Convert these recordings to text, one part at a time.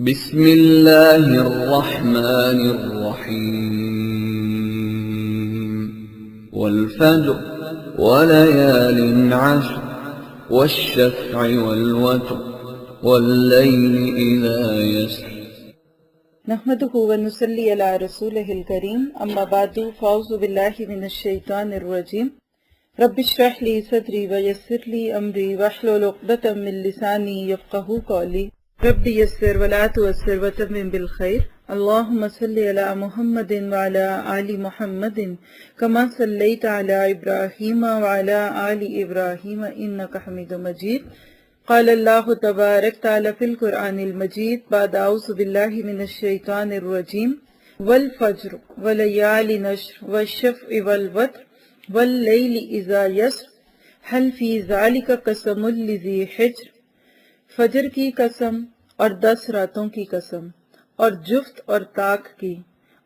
بسم اللہ الرحمن الرحیم والفجر وليال عشر والشفع والوتر واللیل اذا یسر نحمده ونصلي على رسوله الكريم اما بعد فاعوذ بالله من الشیطان الرجیم رب اشرح لي صدري ويسر لي امري واحلل عقدة من لساني يفقهوا قولي رب يسر ولا تعسر وتمم بالخير اللهم صل على محمد وعلى آل محمد كما صليت على إبراهيم وعلى آل إبراهيم إنك حميد مجيد قال الله تبارك تعالى في القرآن المجيد بعد أعوذ بالله من الشيطان الرجيم والفجر وليال عشر والشفع والوتر والليل إذا يسر هل في ذلك قسم لذي حجر فجر کی قسم اور 10 راتوں کی قسم اور جفت اور طاق کی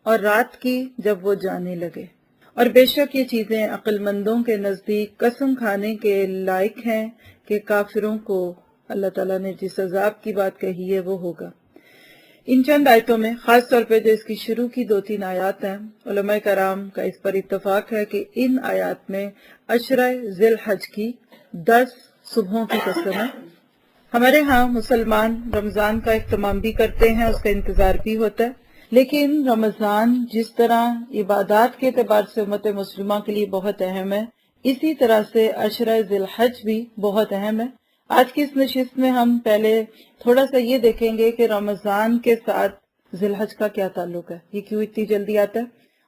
اور رات کی جب وہ جانے لگے، اور بے شک یہ چیزیں عقل مندوں کے نزدیک قسم کھانے کے لائق ہیں کہ کافروں کو اللہ تعالیٰ نے جس عذاب کی بات کہی ہے وہ ہوگا۔ ان چند آیتوں میں خاص طور پہ جو اس کی شروع کی 2-3 آیات ہیں، علماء کرام کا اس پر اتفاق ہے کہ ان آیات میں عشرہ ذی الحج کی 10 صبحوں کی قسم ہے۔ ہمارے ہاں مسلمان رمضان کا اہتمام بھی کرتے ہیں، اس کا انتظار بھی ہوتا ہے، لیکن رمضان جس طرح عبادات کے اعتبار سے امت مسلمہ کے لیے بہت اہم ہے، اسی طرح سے عشرہ ذی الحج بھی بہت اہم ہے۔ آج کی اس نشست میں ہم پہلے تھوڑا سا یہ دیکھیں گے کہ رمضان کے ساتھ ذی الحج کا کیا تعلق ہے، یہ کیوں اتنی جلدی آتا ہے،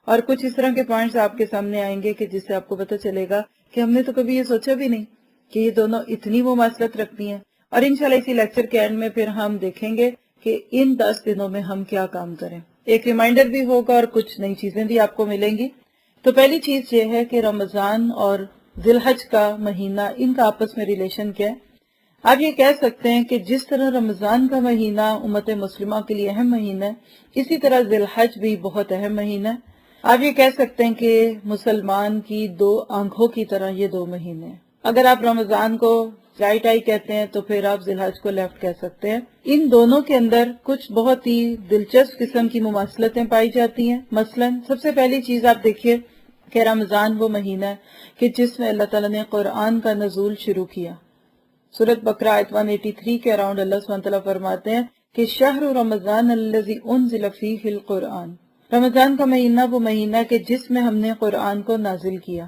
اور کچھ اس طرح کے پوائنٹس آپ کے سامنے آئیں گے کہ جس سے آپ کو پتہ چلے گا کہ ہم نے تو کبھی یہ سوچا بھی نہیں کہ یہ دونوں اتنی مماثلت رکھتی ہیں۔ اور انشاءاللہ اسی لیکچر کے اینڈ میں پھر ہم دیکھیں گے کہ ان 10 دنوں میں ہم کیا کام کریں، ایک ریمائنڈر بھی ہوگا اور کچھ نئی چیزیں بھی آپ کو ملیں گی۔ تو پہلی چیز یہ ہے کہ رمضان اور ذی الحج کا مہینہ، ان کا آپس میں ریلیشن کیا ہے۔ آپ یہ کہہ سکتے ہیں کہ جس طرح رمضان کا مہینہ امت مسلمہ کے لیے اہم مہینہ ہے، اسی طرح ذی الحج بھی بہت اہم مہینہ ہے۔ آپ یہ کہہ سکتے ہیں کہ مسلمان کی 2 آنکھوں کی طرح یہ 2 مہینے ہیں۔ اگر آپ رمضان کو رائٹ آئی کہتے ہیں تو پھر آپ ذی الحج کو لیفٹ کہہ سکتے ہیں۔ ان دونوں کے اندر کچھ بہت ہی دلچسپ قسم کی مماثلتیں پائی جاتی ہیں۔ مثلا سب سے پہلی چیز آپ دیکھیے کہ رمضان وہ مہینہ ہے کہ جس میں اللہ تعالیٰ نے قرآن کا نزول شروع کیا۔ سورۃ بقرہ آیت 183 کے اراؤنڈ اللہ سبحانہ وتعالیٰ فرماتے ہیں کہ شہر رمضان الذی انزل فیہ القرآن، رمضان کا مہینہ وہ مہینہ کہ جس میں ہم نے قرآن کو نازل کیا۔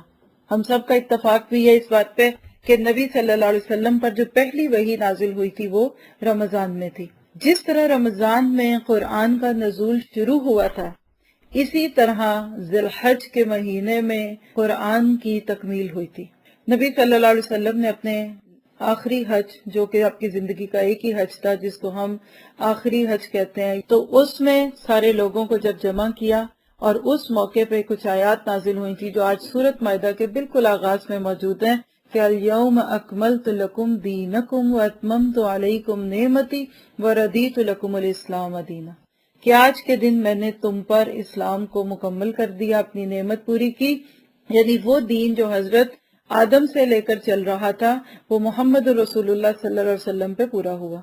ہم سب کا اتفاق بھی ہے اس بات پہ کہ نبی صلی اللہ علیہ وسلم پر جو پہلی وحی نازل ہوئی تھی وہ رمضان میں تھی۔ جس طرح رمضان میں قرآن کا نزول شروع ہوا تھا، اسی طرح ذی الحج کے مہینے میں قرآن کی تکمیل ہوئی تھی۔ نبی صلی اللہ علیہ وسلم نے اپنے آخری حج، جو کہ آپ کی زندگی کا ایک ہی حج تھا جس کو ہم آخری حج کہتے ہیں، تو اس میں سارے لوگوں کو جب جمع کیا اور اس موقع پہ کچھ آیات نازل ہوئی تھی جو آج سورۃ مائدہ کے بالکل آغاز میں موجود ہیں کہ الْيَوْمَ أَكْمَلْتُ لَكُمْ دِينَكُمْ وَأَتْمَمْتُ عَلَيْكُمْ نِعْمَتِي وَرَضِيتُ لَكُمُ الْإِسْلَامَ دِينًا، کہ آج کے دن میں نے تم پر اسلام کو مکمل کر دیا، اپنی نعمت پوری کی، یعنی وہ دین جو حضرت آدم سے لے کر چل رہا تھا وہ محمد رسول اللہ صلی اللہ علیہ وسلم پہ پورا ہوا۔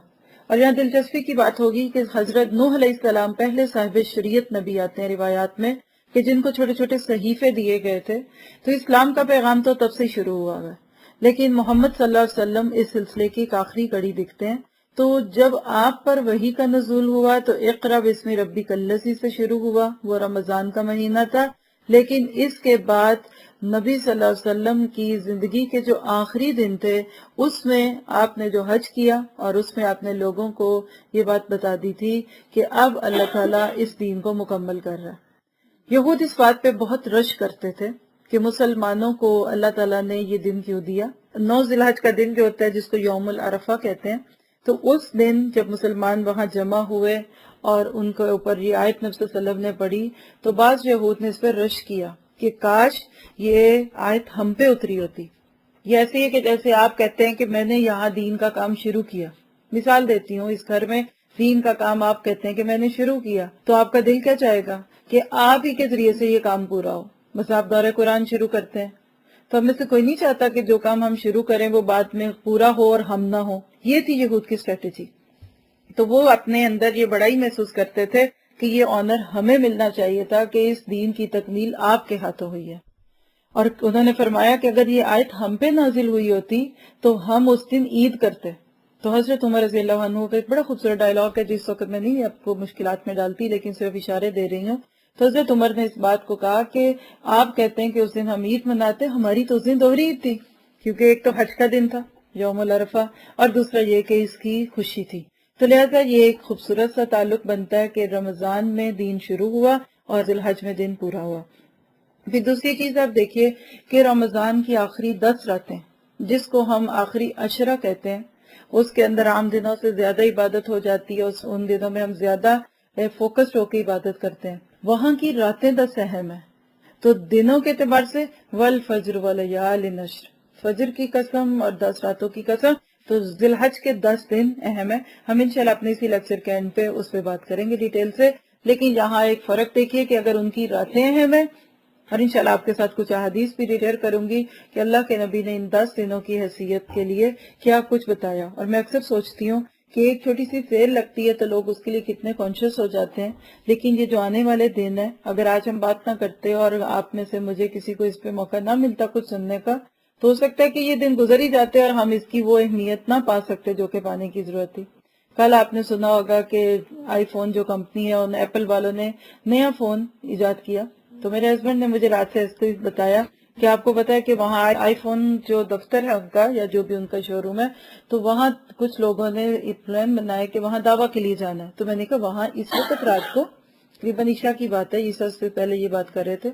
اور یہاں دلچسپی کی بات ہوگی کہ حضرت نوح علیہ السلام پہلے صاحب شریعت نبی آتے ہیں روایات میں، کہ جن کو چھوٹے چھوٹے صحیفے دیے گئے تھے، تو اسلام کا پیغام تو تب سے شروع ہوا ہے، لیکن محمد صلی اللہ علیہ وسلم اس سلسلے کی ایک آخری کڑی دکھتے ہیں۔ تو جب آپ پر وحی کا نزول ہوا تو اقرأ بسم ربک الذی سے شروع ہوا، وہ رمضان کا مہینہ تھا، لیکن اس کے بعد نبی صلی اللہ علیہ وسلم کی زندگی کے جو آخری دن تھے اس میں آپ نے جو حج کیا اور اس میں آپ نے لوگوں کو یہ بات بتا دی تھی کہ اب اللہ تعالیٰ اس دین کو مکمل کر رہا ہے۔ یہود اس بات پہ بہت رش کرتے تھے کہ مسلمانوں کو اللہ تعالیٰ نے یہ دن کیوں دیا۔ 9 ذی الحج کا دن جو ہوتا ہے جس کو یوم العرفہ کہتے ہیں، تو اس دن جب مسلمان وہاں جمع ہوئے اور ان کے اوپر یہ آیت نبی صلی اللہ علیہ وسلم نے پڑھی تو بعض یہود نے اس پہ رش کیا کہ کاش یہ آیت ہم پہ اتری ہوتی۔ یہ ایسے ہے کہ جیسے آپ کہتے ہیں کہ میں نے یہاں دین کا کام شروع کیا، مثال دیتی ہوں، اس گھر میں دین کا کام آپ کہتے ہیں کہ میں نے شروع کیا، تو آپ کا دل کیا چاہے گا کہ آپ ہی کے ذریعے سے یہ کام پورا ہو۔ بس آپ دورہ قرآن شروع کرتے ہیں تو ہم میں سے کوئی نہیں چاہتا کہ جو کام ہم شروع کریں وہ بعد میں پورا ہو اور ہم نہ ہو۔ یہ تھی یہود کی اسٹریٹجی۔ تو وہ اپنے اندر یہ بڑا ہی محسوس کرتے تھے کہ یہ آنر ہمیں ملنا چاہیے تھا کہ اس دین کی تکمیل آپ کے ہاتھوں ہوئی ہے. اور انہوں نے فرمایا کہ اگر یہ آیت ہم پہ نازل ہوئی ہوتی تو ہم اس دن عید کرتے. تو حضرت عمر رضی اللہ عنہ کا ایک بڑا خوبصورت ڈائلاگ ہے جس وقت میں نہیں آپ کو مشکلات میں ڈالتی لیکن صرف اشارے دے رہی ہوں. تو حضرت عمر نے اس بات کو کہا کہ آپ کہتے ہیں کہ اس دن ہم عید مناتے، ہماری تو اس دن دوہری عید تھی، کیونکہ ایک تو حج کا دن تھا یوم العرفہ، اور دوسرا یہ کہ اس کی خوشی تھی. تو لہٰذا یہ ایک خوبصورت سا تعلق بنتا ہے کہ رمضان میں دین شروع ہوا اور ذی الحج میں دن پورا ہوا. پھر دوسری چیز آپ دیکھیے کہ رمضان کی آخری 10 راتیں جس کو ہم آخری عشرہ کہتے ہیں، اس کے اندر عام دنوں سے زیادہ عبادت ہو جاتی ہے، ان دنوں میں ہم زیادہ فوکس ہو کے عبادت کرتے ہیں. وہاں کی راتیں 10 اہم ہیں. تو دنوں کے اعتبار سے والفجر ولیال نشر، فجر کی قسم اور 10 راتوں کی قسم. تو ذی الحج کے 10 دن اہم ہیں. ہم انشاءاللہ اپنے اسی لیکچر کے اینڈ پہ اس پہ بات کریں گے ڈیٹیل سے. لیکن یہاں ایک فرق دیکھیے کہ اگر ان کی راتیں اہم ہیں، اور انشاءاللہ آپ کے ساتھ کچھ احادیث بھی ریٹر کروں گی کہ اللہ کے نبی نے ان 10 دنوں کی حیثیت کے لیے کیا کچھ بتایا. اور میں اکثر سوچتی ہوں کہ ایک چھوٹی سی سیل لگتی ہے تو لوگ اس کے لیے کتنے کانشیس ہو جاتے ہیں، لیکن یہ جو آنے والے دن ہیں اگر آج ہم بات نہ کرتے اور آپ میں سے مجھے کسی کو اس پہ موقع نہ ملتا کچھ سننے کا، تو ہو سکتا ہے کہ یہ دن گزر ہی جاتے اور ہم اس کی وہ اہمیت نہ پا سکتے جو کہ پانے کی ضرورت تھی. کل آپ نے سنا ہوگا کہ آئی فون جو کمپنی ہے ان ایپل والوں نے نیا فون ایجاد کیا. تو میرے ہسبینڈ نے مجھے رات سے اس کو بتایا کہ آپ کو پتا ہے کہ وہاں آئی فون جو دفتر ہے ان کا یا جو بھی ان کا شو روم ہے، تو وہاں کچھ لوگوں نے پلان بنایا کہ وہاں دعویٰ کے لیے جانا ہے. تو میں نے کہا وہاں اس وقت رات کو تقریباً عشاء کی بات ہے، عشاء سے پہلے یہ بات کر رہے تھے.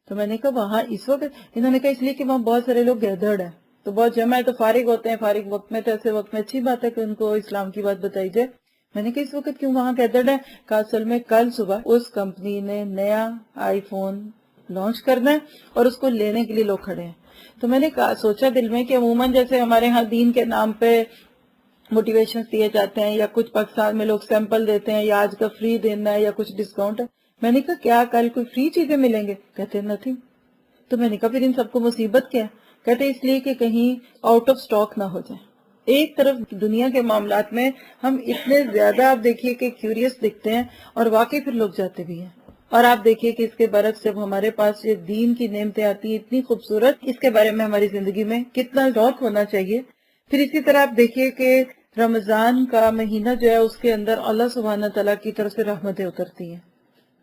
تو میں نے کہا وہاں اس وقت، انہوں نے کہا اس لیے کہ وہاں بہت سارے لوگ گیدرڈ ہیں، تو بہت جمع ہے، تو فارغ ہوتے ہیں، فارغ وقت میں تو ایسے وقت میں اچھی بات ہے کہ ان کو اسلام کی بات بتائی جائے. میں نے کہا اس وقت کیوں وہاں گیدرڈ ہے؟ کہا اصل میں کل صبح اس کمپنی نے نیا آئی فون لانچ کرنا ہے اور اس کو لینے کے لیے لوگ کھڑے ہیں. تو میں نے سوچا دل میں کہ عموماً جیسے ہمارے ہاں دین کے نام پہ موٹیویشن دیے جاتے ہیں یا کچھ پاکستان میں لوگ سیمپل دیتے ہیں یا آج کا فری دینا ہے یا کچھ ڈسکاؤنٹ ہے. میں نے کہا کیا کل کوئی فری چیزیں ملیں گے؟ کہتے نتھنگ. تو میں نے کہا پھر ان سب کو مصیبت کیا؟ کہتے اس لیے کہ کہیں آؤٹ آف سٹاک نہ ہو جائے. ایک طرف دنیا کے معاملات میں ہم اتنے زیادہ آپ دیکھیے کہ کیوریس دکھتے ہیں اور واقعی پھر لوگ جاتے بھی ہیں. اور آپ دیکھیے کہ اس کے برعکس جب ہمارے پاس یہ دین کی نعمتیں آتی ہیں اتنی خوبصورت، اس کے بارے میں ہماری زندگی میں کتنا ذوق ہونا چاہیے. پھر اسی طرح آپ دیکھیے کہ رمضان کا مہینہ جو ہے اس کے اندر اللہ سبحانہ تعالیٰ کی طرف سے رحمتیں اترتی ہیں.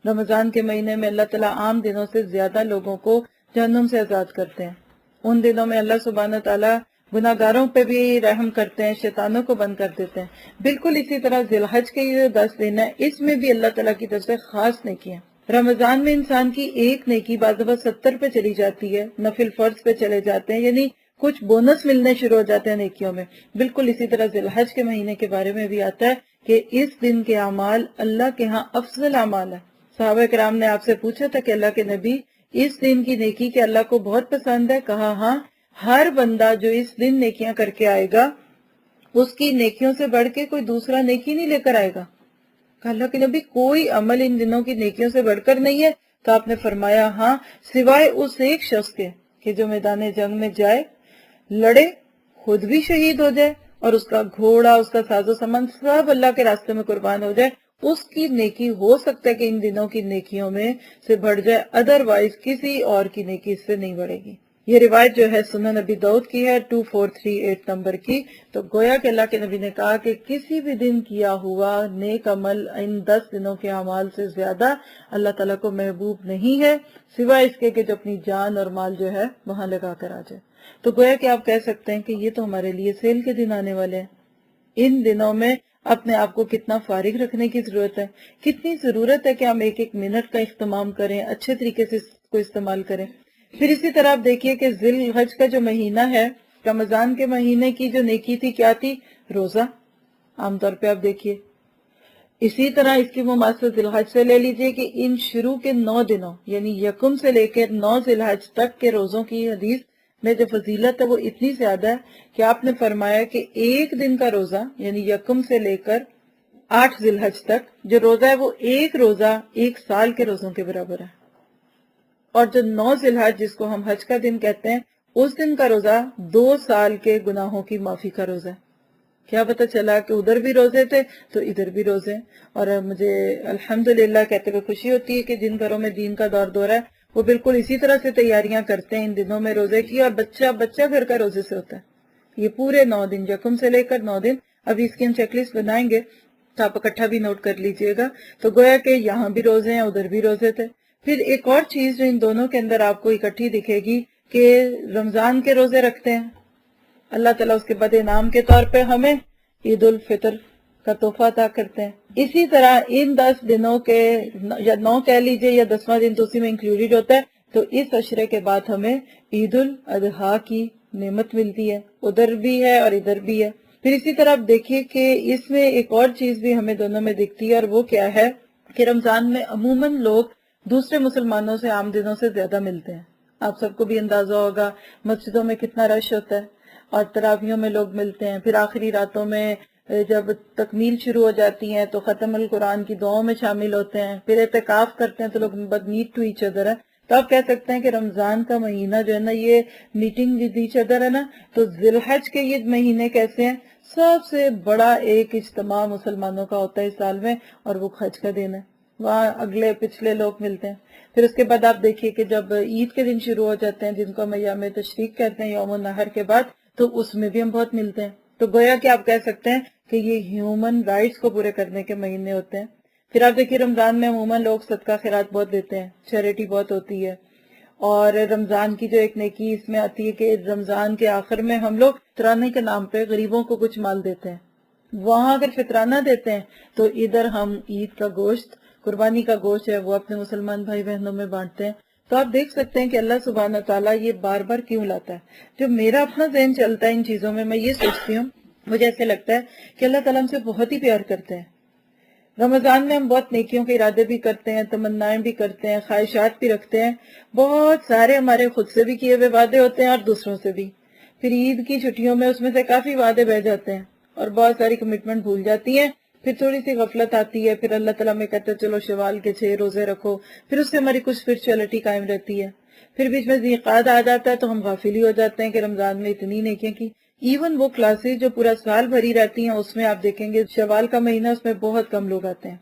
رمضان کے مہینے میں اللہ تعالیٰ عام دنوں سے زیادہ لوگوں کو جہنم سے آزاد کرتے ہیں. ان دنوں میں اللہ سبحانہ تعالیٰ گناہ گاروں پہ بھی رحم کرتے ہیں، شیطانوں کو بند کر دیتے ہیں. بالکل اسی طرح ذی الحج کے یہ 10 دن ہے، اس میں بھی اللہ تعالیٰ کی طرف سے خاص نیکیاں. رمضان میں انسان کی ایک نیکی بعض دفعہ 70 پہ چلی جاتی ہے، نفل فرض پہ چلے جاتے ہیں، یعنی کچھ بونس ملنے شروع ہو جاتے ہیں نیکیوں میں. بالکل اسی طرح ذی الحج کے مہینے کے بارے میں بھی آتا ہے کہ اس دن کے اعمال اللہ کے ہاں افضل اعمال ہیں. صحابہ کرام نے آپ سے پوچھا تھا کہ اللہ کے نبی اس دن کی نیکی کہ اللہ کو بہت پسند ہے؟ کہا ہاں، ہر بندہ جو اس دن نیکیاں کر کے آئے گا اس کی نیکیوں سے بڑھ کے کوئی دوسرا نیکی نہیں لے کر آئے گا. کہ اللہ کے نبی کوئی عمل ان دنوں کی نیکیوں سے بڑھ کر نہیں ہے؟ تو آپ نے فرمایا ہاں، سوائے اس ایک شخص کے کہ جو میدان جنگ میں جائے، لڑے، خود بھی شہید ہو جائے اور اس کا گھوڑا، اس کا ساز و سامان سب اللہ کے راستے میں قربان ہو جائے، اس کی نیکی ہو سکتا ہے کہ ان دنوں کی نیکیوں میں سے بڑھ جائے، ادروائز کسی اور کی نیکی اس سے نہیں بڑھے گی. یہ روایت جو ہے سنن نبی داؤد کی ہے 2438 نمبر کی. تو گویا کہ اللہ کے نبی نے کہا کہ کسی بھی دن کیا ہوا نیک عمل ان 10 دنوں کے اعمال سے زیادہ اللہ تعالیٰ کو محبوب نہیں ہے، سوائے اس کے کہ جو اپنی جان اور مال جو ہے وہاں لگا کر آ جائے. تو گویا کہ آپ کہہ سکتے ہیں کہ یہ تو ہمارے لیے سیل کے دن آنے والے ہیں. ان دنوں میں اپنے آپ کو کتنا فارغ رکھنے کی ضرورت ہے، کتنی ضرورت ہے کہ ہم ایک ایک منٹ کا اہتمام کریں، اچھے طریقے سے اس کو استعمال کریں. پھر اسی طرح آپ دیکھیے کہ ذی الحج کا جو مہینہ ہے، رمضان کے مہینے کی جو نیکی تھی کیا تھی؟ روزہ. عام طور پہ آپ دیکھیے اسی طرح اس کی مماثلت ذی الحج سے لے لیجئے کہ ان شروع کے 9 دنوں یعنی یکم سے لے کے 9 ذی الحج تک کے روزوں کی حدیث میں جو فضیلت ہے وہ اتنی زیادہ ہے کہ آپ نے فرمایا کہ ایک دن کا روزہ یعنی یکم سے لے کر 8 ذی الحج تک جو روزہ ہے وہ ایک روزہ 1 سال کے روزوں کے برابر ہے. اور جو 9 ذی الحج جس کو ہم حج کا دن کہتے ہیں، اس دن کا روزہ 2 سال کے گناہوں کی معافی کا روزہ ہے. کیا پتہ چلا کہ ادھر بھی روزے تھے تو ادھر بھی روزے. اور مجھے الحمدللہ کہتے ہوئے خوشی ہوتی ہے کہ جن گھروں میں دین کا دور دورہ ہے وہ بالکل اسی طرح سے تیاریاں کرتے ہیں ان دنوں میں روزے کی، اور بچہ گھر کا روزے سے ہوتا ہے. یہ پورے 9 دن یکم سے لے کر 9 دن، ابھی اس کی ہم چیک لسٹ بنائیں گے تو آپ اکٹھا بھی نوٹ کر لیجئے گا. تو گویا کہ یہاں بھی روزے ہیں، ادھر بھی روزے تھے. پھر ایک اور چیز جو ان دونوں کے اندر آپ کو اکٹھی دکھے گی کہ رمضان کے روزے رکھتے ہیں اللہ تعالیٰ، اس کے بعد انعام کے طور پہ ہمیں عید الفطر کا تحفہ عطا کرتے ہیں. اسی طرح ان 10 دنوں کے یا 9 کہہ لیجئے یا 10واں دن تو اسی میں انکلوڈیڈ ہوتا ہے، تو اس عشرے کے بعد ہمیں عید الاضحیٰ کی نعمت ملتی ہے، ادھر بھی ہے اور ادھر بھی ہے. پھر اسی طرح آپ دیکھیے کہ اس میں ایک اور چیز بھی ہمیں دونوں میں دکھتی ہے، اور وہ کیا ہے کہ رمضان میں عموماً لوگ دوسرے مسلمانوں سے عام دنوں سے زیادہ ملتے ہیں. آپ سب کو بھی اندازہ ہوگا مسجدوں میں کتنا رش ہوتا ہے اور تراویحوں میں لوگ ملتے ہیں. پھر آخری راتوں میں جب تکمیل شروع ہو جاتی ہیں تو ختم القرآن کی دعاؤں میں شامل ہوتے ہیں. پھر اعتکاف کرتے ہیں تو لوگ بد نیڈ ٹو ایچ ادر ہے. تو آپ کہہ سکتے ہیں کہ رمضان کا مہینہ جو ہے نا یہ میٹنگ ود ایچ ادر ہے نا. تو ذی الحج کے یہ مہینے کیسے ہیں؟ سب سے بڑا ایک اجتماع مسلمانوں کا ہوتا ہے اس سال میں، اور وہ حج کا دن ہے. وہاں اگلے پچھلے لوگ ملتے ہیں. پھر اس کے بعد آپ دیکھیے کہ جب عید کے دن شروع ہو جاتے ہیں جن کو ہم ایام تشریق کہتے ہیں، یوم النحر کے بعد، تو اس میں بھی ہم بہت ملتے ہیں. تو گویا کہ آپ کہہ سکتے ہیں کہ یہ ہیومن رائٹس کو پورے کرنے کے مہینے ہوتے ہیں. پھر آپ دیکھیے رمضان میں عموماً لوگ صدقہ خیرات بہت دیتے ہیں، چیریٹی بہت ہوتی ہے. اور رمضان کی جو ایک نیکی اس میں آتی ہے کہ رمضان کے آخر میں ہم لوگ فطرانے کے نام پہ غریبوں کو کچھ مال دیتے ہیں. وہاں اگر فطرانہ دیتے ہیں تو ادھر ہم عید کا گوشت، قربانی کا گوشت ہے وہ اپنے مسلمان بھائی بہنوں میں بانٹتے ہیں. تو آپ دیکھ سکتے ہیں کہ اللہ سبحانہ تعالیٰ یہ بار بار کیوں لاتا ہے. جو میرا اپنا ذہن چلتا ہے ان چیزوں میں یہ سوچتی ہوں، مجھے ایسے لگتا ہے کہ اللہ تعالیٰ ہم سے بہت ہی پیار کرتے ہیں. رمضان میں ہم بہت نیکیوں کے ارادے بھی کرتے ہیں، تمنائیں بھی کرتے ہیں، خواہشات بھی رکھتے ہیں. بہت سارے ہمارے خود سے بھی کیے ہوئے وعدے ہوتے ہیں اور دوسروں سے بھی. پھر عید کی چھٹیوں میں اس میں سے کافی وعدے بہ جاتے ہیں اور بہت ساری کمٹمنٹ بھول جاتی ہیں. پھر تھوڑی سی غفلت آتی ہے، پھر اللہ تعالیٰ میں کہتے ہیں چلو شوال کے 6 روزے رکھو، پھر اس سے ہماری کچھ اسپرچولیٹی قائم رہتی ہے. پھر بیچ میں ذیقعد آ جاتا ہے تو ہم غافل ہی ہو جاتے ہیں کہ رمضان میں اتنی نیکیاں کی. ایون وہ کلاسز جو پورا سال بھری رہتی ہیں اس میں آپ دیکھیں گے شوال کا مہینہ اس میں بہت کم لوگ آتے ہیں.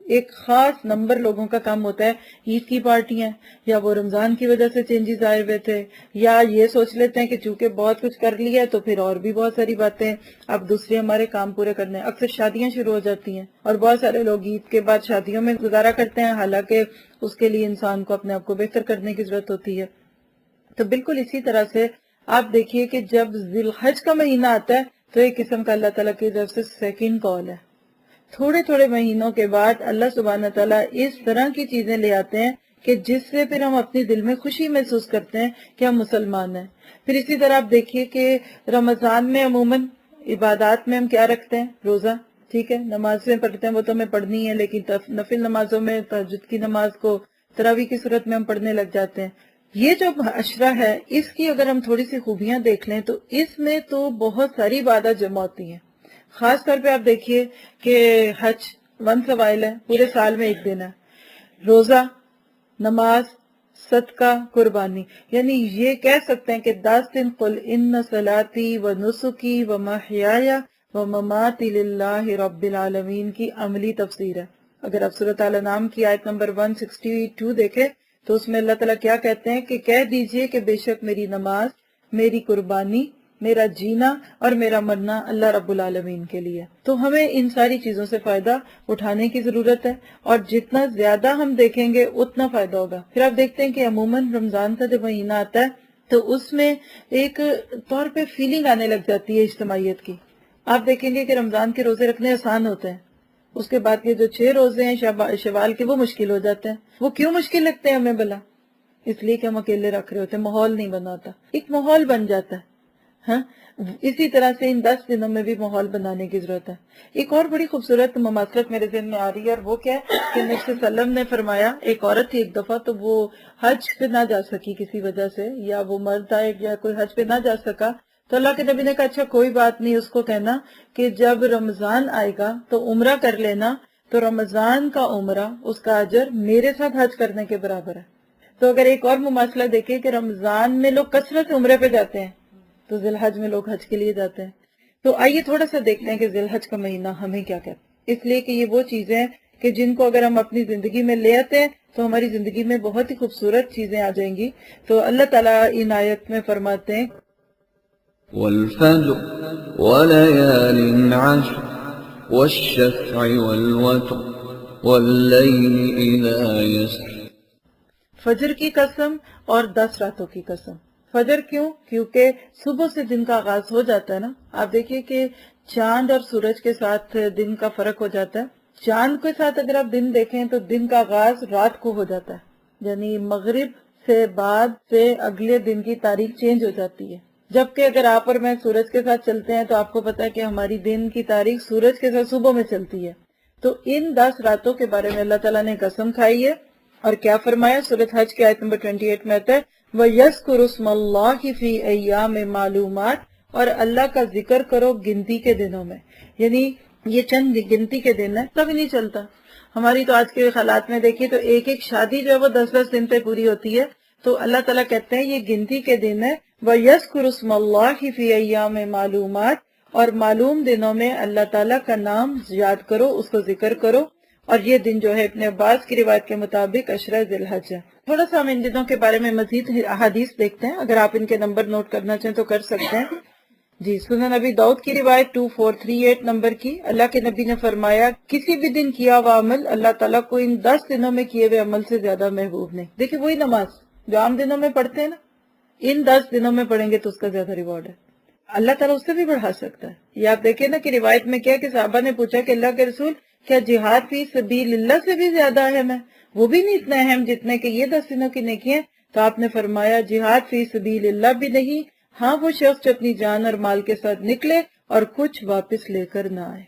ایک خاص نمبر لوگوں کا کام ہوتا ہے عید کی پارٹیاں، یا وہ رمضان کی وجہ سے چینجز آئے ہوئے تھے، یا یہ سوچ لیتے ہیں کہ چونکہ بہت کچھ کر لیا ہے تو پھر اور بھی بہت ساری باتیں اب دوسرے ہمارے کام پورے کرنے ہیں. اکثر شادیاں شروع ہو جاتی ہیں اور بہت سارے لوگ عید کے بعد شادیوں میں گزارا کرتے ہیں، حالانکہ اس کے لیے انسان کو اپنے آپ کو بہتر کرنے کی ضرورت ہوتی ہے. تو بالکل اسی طرح سے آپ دیکھیے کہ جب ذی الحج کا مہینہ آتا ہے تو ایک قسم کا اللہ تعالیٰ کی طرف سے سیکنڈ کال ہے. تھوڑے تھوڑے مہینوں کے بعد اللہ سبحانہ تعالیٰ اس طرح کی چیزیں لے آتے ہیں کہ جس سے پھر ہم اپنے دل میں خوشی محسوس کرتے ہیں کہ ہم مسلمان ہیں. پھر اسی طرح آپ دیکھیے کہ رمضان میں عموماً عبادات میں ہم کیا رکھتے ہیں؟ روزہ. ٹھیک ہے، نمازیں پڑھتے ہیں وہ تو ہمیں پڑھنی ہے، لیکن نفل نمازوں میں تہجد کی نماز کو تراویح کی صورت میں ہم پڑھنے لگ جاتے ہیں. یہ جو عشرہ ہے اس کی اگر ہم تھوڑی سی خوبیاں دیکھ لیں تو اس میں تو بہت ساری عبادات جمع ہوتی ہیں. خاص طور پہ آپ دیکھیے کہ حج ونس وائل ہے، پورے سال میں ایک دن ہے. روزہ، نماز، صدقہ، قربانی، یعنی یہ کہہ سکتے ہیں کہ 10 دن قل ان صلاتی و نسکی و محیای و مماتی للہ رب العالمین کی عملی تفسیر ہے. اگر آپ سورۃ الانعام کی آیت نمبر 162 دیکھیں تو اس میں اللہ تعالیٰ کیا کہتے ہیں کہ کہہ دیجئے کہ بے شک میری نماز، میری قربانی، میرا جینا اور میرا مرنا اللہ رب العالمین کے لیے. تو ہمیں ان ساری چیزوں سے فائدہ اٹھانے کی ضرورت ہے، اور جتنا زیادہ ہم دیکھیں گے اتنا فائدہ ہوگا. پھر آپ دیکھتے ہیں کہ عموماً رمضان کا جب مہینہ آتا ہے تو اس میں ایک طور پہ فیلنگ آنے لگ جاتی ہے اجتماعیت کی. آپ دیکھیں گے کہ رمضان کے روزے رکھنے آسان ہوتے ہیں، اس کے بعد کے جو 6 روزے ہیں شوال کے وہ مشکل ہو جاتے ہیں. وہ کیوں مشکل لگتے ہیں ہمیں بھلا؟ اس لیے کہ ہم اکیلے رکھ رہے ہوتے ہیں، ماحول نہیں بنا ہوتا. ایک ماحول بن جاتا ہے. ہاں، اسی طرح سے ان 10 دنوں میں بھی ماحول بنانے کی ضرورت ہے. ایک اور بڑی خوبصورت مماثلت میرے ذہن میں آ رہی ہے، اور وہ کیا ہے کہ نبی صلی اللہ علیہ وسلم نے فرمایا، ایک عورت تھی ایک دفعہ، تو وہ حج پہ نہ جا سکی کسی وجہ سے، یا وہ مرد تھا یا کوئی حج پہ نہ جا سکا، تو اللہ کے نبی نے کہا اچھا کوئی بات نہیں، اس کو کہنا کہ جب رمضان آئے گا تو عمرہ کر لینا، تو رمضان کا عمرہ اس کا اجر میرے ساتھ حج کرنے کے برابر ہے. تو اگر ایک اور مماثلہ دیکھیں کہ رمضان میں لوگ کثرت عمرے پہ جاتے ہیں تو ذی الحج میں لوگ حج کے لیے جاتے ہیں. تو آئیے تھوڑا سا دیکھتے ہیں کہ ذی الحج کا مہینہ ہمیں کیا کہتا ہے، اس لیے کہ یہ وہ چیزیں ہیں کہ جن کو اگر ہم اپنی زندگی میں لے آتے ہیں تو ہماری زندگی میں بہت ہی خوبصورت چیزیں آ جائیں گی۔ تو اللہ تعالیٰ ان آیت میں فرماتے ہیں والفجر وليال عشر والشفع والوتر والليل إذا يسر۔ فجر کی قسم اور 10 راتوں کی قسم۔ فجر کیوں؟ کیونکہ صبح سے دن کا آغاز ہو جاتا ہے نا۔ آپ دیکھیے کہ چاند اور سورج کے ساتھ دن کا فرق ہو جاتا ہے۔ چاند کے ساتھ اگر آپ دن دیکھیں تو دن کا آغاز رات کو ہو جاتا ہے، یعنی مغرب سے بعد سے اگلے دن کی تاریخ چینج ہو جاتی ہے۔ جبکہ اگر آپ اور میں سورج کے ساتھ چلتے ہیں تو آپ کو پتا ہے کہ ہماری دن کی تاریخ سورج کے ساتھ صبح میں چلتی ہے۔ تو ان 10 راتوں کے بارے میں اللہ تعالیٰ نے قسم کھائی ہے، اور کیا فرمایا؟ سورۃ حج کی آیت نمبر 28 میں آتا ہے وَيَذْكُرُ اسْمَ اللَّهِ فِي أَيَّامٍ مَعْلُومَاتٍ، اور اللہ کا ذکر کرو گنتی کے دنوں میں، یعنی یہ چند گنتی کے دن ہے، کبھی نہیں چلتا۔ ہماری تو آج کے حالات میں دیکھیے تو ایک ایک شادی جو ہے وہ 10-10 دن پہ پوری ہوتی ہے، تو اللہ تعالیٰ کہتے ہیں یہ گنتی کے دن ہے۔ وَيَذْكُرُ اسْمَ اللَّهِ فِي أَيَّامٍ مَعْلُومَاتٍ، اور معلوم دنوں میں اللہ تعالیٰ کا نام یاد کرو، اس کو ذکر کرو، اور یہ دن جو ہے ابن عباس کی روایت کے مطابق عشرہ ذی الحج ہے۔ تھوڑا سا ہم ان دنوں کے بارے میں مزید احادیث دیکھتے ہیں، اگر آپ ان کے نمبر نوٹ کرنا چاہیں تو کر سکتے ہیں۔ جی، سنن نبی داؤد کی روایت 2438 نمبر کی، اللہ کے نبی نے فرمایا کسی بھی دن کیا ہوا عمل اللہ تعالیٰ کو ان 10 دنوں میں کیے ہوئے عمل سے زیادہ محبوب نہیں۔ دیکھیں وہی نماز جو عام دنوں میں پڑھتے ہیں نا، ان 10 دنوں میں پڑھیں گے تو اس کا زیادہ ریوارڈ ہے، اللہ تعالیٰ اس سے بھی بڑھا سکتا ہے۔ یہ آپ دیکھیں نا کہ روایت میں کیا کہ صحابہ نے پوچھا کہ اللہ کے رسول کیا جہاد فی سبیل اللہ سے بھی زیادہ اہم ہے؟ وہ بھی نہیں اتنا اہم جتنے کہ یہ 10 دنوں کی نیکی ہیں۔ تو آپ نے فرمایا جہاد فی سبیل اللہ بھی نہیں، ہاں وہ شخص جو اپنی جان اور مال کے ساتھ نکلے اور کچھ واپس لے کر نہ آئے۔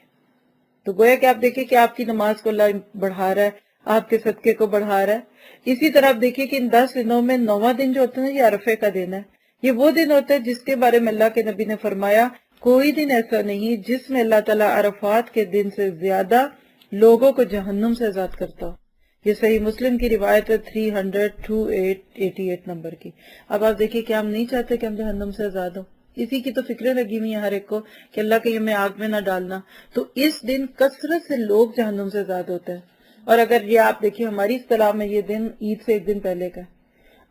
تو گویا کہ آپ دیکھیں کہ آپ کی نماز کو اللہ بڑھا رہا ہے، آپ کے صدقے کو بڑھا رہا ہے۔ اسی طرح آپ دیکھیے کہ ان 10 دنوں میں 9واں دن جو ہوتا ہے یہ عرفے کا دن ہے۔ یہ وہ دن ہوتا ہے جس کے بارے میں اللہ کے نبی نے فرمایا کوئی دن ایسا نہیں جس میں اللہ تعالیٰ عرفات کے دن سے زیادہ لوگوں کو جہنم سے آزاد کرتا ہو۔ یہ صحیح مسلم کی روایت ہے 300-2888 نمبر کی۔ اب آپ دیکھیے کہ ہم نہیں چاہتے کہ ہم جہنم سے آزاد ہوں، اسی کی تو فکریں لگی ہوئی ہیں ہر ایک کو کہ اللہ کے ہمیں آگ میں نہ ڈالنا۔ تو اس دن کثرت سے لوگ جہنم سے آزاد ہوتے ہیں، اور اگر یہ آپ دیکھیے ہماری اصطلاح میں یہ دن عید سے ایک دن پہلے کا ہے۔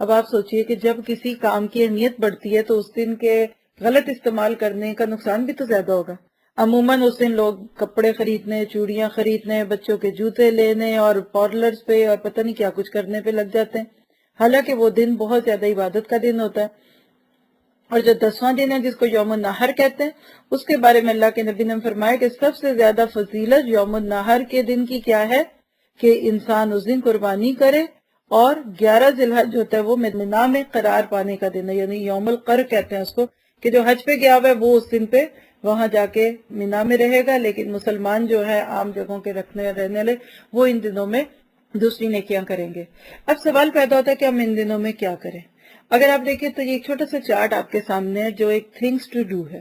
اب آپ سوچئے کہ جب کسی کام کی اہمیت بڑھتی ہے تو اس دن کے غلط استعمال کرنے کا نقصان بھی تو زیادہ ہوگا۔ عموماً اس دن لوگ کپڑے خریدنے، چوڑیاں خریدنے، بچوں کے جوتے لینے اور پارلرز پہ اور پتہ نہیں کیا کچھ کرنے پہ لگ جاتے ہیں، حالانکہ وہ دن بہت زیادہ عبادت کا دن ہوتا ہے۔ اور جو 10واں دن ہے جس کو یوم النحر کہتے ہیں، اس کے بارے میں اللہ کے نبی نے فرمایا کہ سب سے زیادہ فضیلت یوم النحر کے دن کی کیا ہے کہ انسان اس دن قربانی کرے، اور 11 ذی الحج جو ہوتا ہے وہ منا میں قرار پانے کا دن ہے، یعنی یوم القر کہتے ہیں اس کو، کہ جو حج پہ گیا ہوا ہے وہ اس دن پہ وہاں جا کے منا میں رہے گا، لیکن مسلمان جو ہے عام جگہوں کے رہنے والے وہ ان دنوں میں دوسری نیکیاں کریں گے۔ اب سوال پیدا ہوتا ہے کہ ہم ان دنوں میں کیا کریں۔ اگر آپ دیکھیں تو یہ ایک چھوٹا سا چارٹ آپ کے سامنے ہے جو ایک تھنگس ٹو ڈو ہے،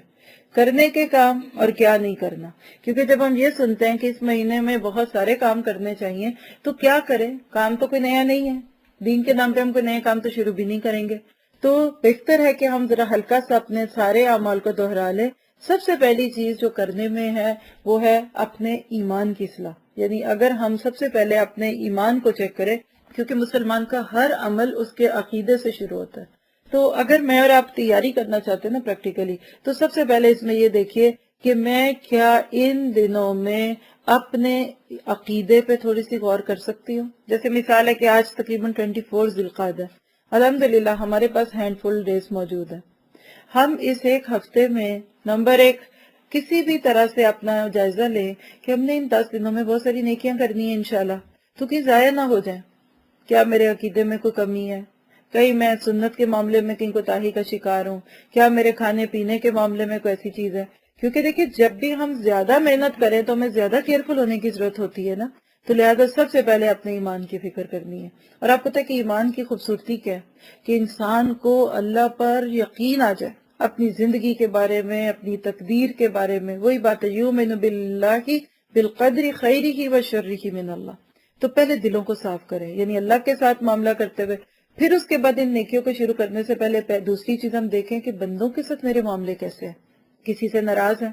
کرنے کے کام اور کیا نہیں کرنا۔ کیونکہ جب ہم یہ سنتے ہیں کہ اس مہینے میں بہت سارے کام کرنے چاہیے تو کیا کریں؟ کام تو کوئی نیا نہیں ہے، دین کے نام پہ ہم کوئی نئے کام تو شروع بھی نہیں کریں گے، تو بہتر ہے کہ ہم ذرا ہلکا سا اپنے سارے اعمال کو دہرا لیں۔ سب سے پہلی چیز جو کرنے میں ہے وہ ہے اپنے ایمان کی اصلاح، یعنی اگر ہم سب سے پہلے اپنے ایمان کو چیک کریں، کیونکہ مسلمان کا ہر عمل اس کے عقیدے سے شروع ہوتا ہے۔ تو اگر میں اور آپ تیاری کرنا چاہتے ہیں نا پریکٹیکلی، تو سب سے پہلے اس میں یہ دیکھیے کہ میں کیا ان دنوں میں اپنے عقیدے پہ تھوڑی سی غور کر سکتی ہوں۔ جیسے مثال ہے کہ آج تقریباً 24 ذی القعدہ ہے، الحمدللہ ہمارے پاس ہینڈ فل ڈیز موجود ہیں۔ ہم اس ایک ہفتے میں نمبر 1 کسی بھی طرح سے اپنا جائزہ لیں کہ ہم نے ان 10 دنوں میں بہت ساری نیکیاں کرنی ہیں انشاءاللہ، تو کہ ضائع نہ ہو جائیں۔ کیا میرے عقیدے میں کوئی کمی ہے؟ کہیں میں سنت کے معاملے میں کہیں کوتاہی کا شکار ہوں؟ کیا میرے کھانے پینے کے معاملے میں کوئی ایسی چیز ہے؟ کیونکہ دیکھیں جب بھی ہم زیادہ محنت کریں تو ہمیں زیادہ کیئرفل ہونے کی ضرورت ہوتی ہے نا، تو لہٰذا سب سے پہلے اپنے ایمان کی فکر کرنی ہے۔ اور آپ کو پتہ ہے کہ ایمان کی خوبصورتی کیا ہے کہ انسان کو اللہ پر یقین آ جائے، اپنی زندگی کے بارے میں، اپنی تقدیر کے بارے میں۔ وہی بات ہے یؤمن باللہ بالقدر خیرہ و شرہ من اللہ۔ تو پہلے دلوں کو صاف کریں، یعنی اللہ کے ساتھ معاملہ کرتے ہوئے، پھر اس کے بعد ان نیکیوں کو شروع کرنے سے پہلے دوسری چیز ہم دیکھیں کہ بندوں کے ساتھ میرے معاملے کیسے ہیں، کسی سے ناراض ہیں،